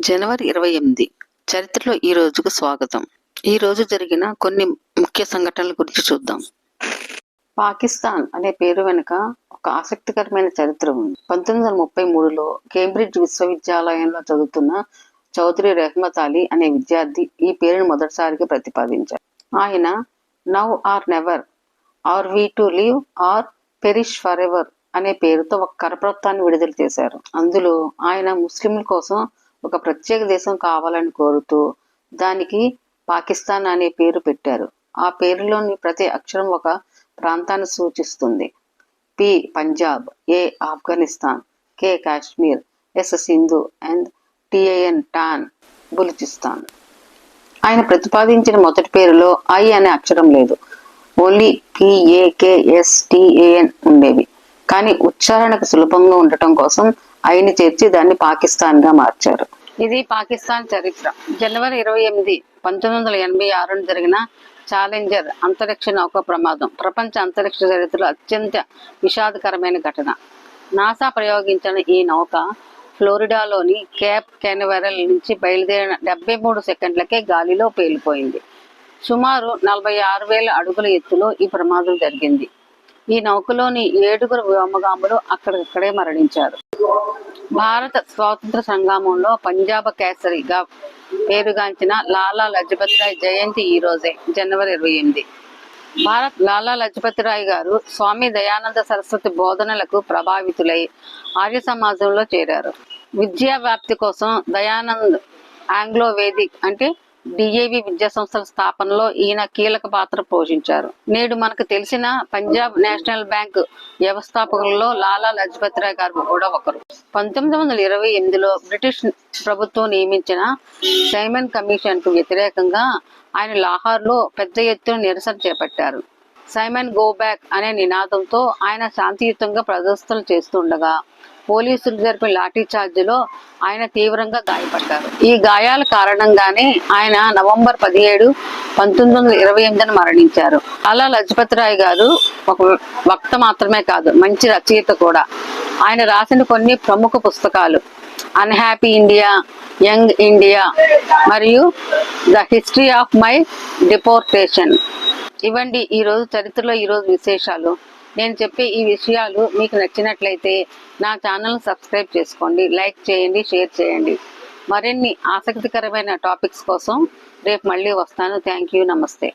జనవరి 28 చరిత్రలో ఈ రోజుకు స్వాగతం. ఈ రోజు జరిగిన కొన్ని ముఖ్య సంఘటనల గురించి చూద్దాం. పాకిస్తాన్ అనే పేరు వెనుక ఒక ఆసక్తికరమైన చరిత్ర ఉంది. 1933లో కేంబ్రిడ్జ్ విశ్వవిద్యాలయంలో చదువుతున్న చౌదరి రెహ్మత్ అలీ అనే విద్యార్థి ఈ పేరును మొదటిసారిగా ప్రతిపాదించారు. ఆయన now or never, are we to live or perish forever అనే పేరుతో ఒక కరపత్రాన్ని విడుదల చేశారు. అందులో ఆయన ముస్లింల కోసం ఒక ప్రత్యేక దేశం కావాలని కోరుతూ దానికి పాకిస్తాన్ అనే పేరు పెట్టారు. ఆ పేరులోని ప్రతి అక్షరం ఒక ప్రాంతాన్ని సూచిస్తుంది. P Punjab, A Afghanistan, K Kashmir, S Sindh and TAN tan Baluchistan. ఆయన ప్రతిపాదించిన మొదటి పేరులో ఐ అనే అక్షరం లేదు, ఓన్లీ PAKSTAN ఉండేవి. కానీ ఉచ్చారణకు సులభంగా ఉండటం కోసం ఐని చేర్చి దాన్ని పాకిస్తాన్ గా మార్చారు. ఇది పాకిస్తాన్ చరిత్ర. జనవరి 28, 1986 జరిగిన ఛాలెంజర్ అంతరిక్ష నౌక ప్రమాదం ప్రపంచ అంతరిక్ష చరిత్రలో అత్యంత విషాదకరమైన ఘటన. నాసా ప్రయోగించిన ఈ నౌక ఫ్లోరిడాలోని కేప్ కెనవెరల్ నుంచి బయలుదేరిన 73 సెకండ్లకే గాలిలో పేలిపోయింది. సుమారు 46,000 అడుగుల ఎత్తులో ఈ ప్రమాదం జరిగింది. ఈ నౌకలోని 7 వ్యోమగాములు అక్కడికక్కడే మరణించారు. భారత స్వాతంత్ర సంగ్రామంలో పంజాబ్ కేసరిగా పేరుగాంచిన లాలా లజపత్ రాయ్ జయంతి ఈ రోజే, జనవరి 28. లాలా లజపత్ రాయ్ గారు స్వామి దయానంద సరస్వతి బోధనలకు ప్రభావితులై ఆర్య సమాజంలో చేరారు. విద్యా వ్యాప్తి కోసం దయానంద్ ఆంగ్లో వేదిక్ అంటే DAV విద్యా సంస్థల స్థాపనలో ఈయన కీలక పాత్ర పోషించారు. నేడు మనకు తెలిసిన పంజాబ్ నేషనల్ బ్యాంక్ వ్యవస్థాపకులలో లాలా లజపత్ రాయ్ గారు కూడా ఒకరు. 1928లో బ్రిటిష్ ప్రభుత్వం నియమించిన సైమన్ కమిషన్ కు వ్యతిరేకంగా ఆయన లాహోర్లో పెద్ద ఎత్తున నిరసన చేపట్టారు. సైమన్ గో బ్యాక్ అనే నినాదంతో ఆయన శాంతియుతంగా ప్రదర్శనలు చేస్తుండగా పోలీసులు జరిపిన లాఠీ చార్జిలో ఆయన తీవ్రంగా గాయపడ్డారు. ఈ గాయాల కారణంగానే ఆయన నవంబర్ 17, 1928 మరణించారు. లాలా లజపత్ రాయ్ గారు ఒక వక్త మాత్రమే కాదు, మంచి రచయిత కూడా. ఆయన రాసిన కొన్ని ప్రముఖ పుస్తకాలు అన్హ్యాపీ ఇండియా, యంగ్ ఇండియా మరియు the history of my deportation. ఇవ్వండి ఈరోజు చరిత్రలో ఈరోజు విశేషాలు. నేను చెప్పే ఈ విషయాలు మీకు నచ్చినట్లయితే నా ఛానల్ సబ్స్క్రైబ్ చేసుకోండి, లైక్ చేయండి, షేర్ చేయండి. మరిన్ని ఆసక్తికరమైన టాపిక్స్ కోసం రేపు మళ్ళీ వస్తాను. థ్యాంక్ యూ, నమస్తే.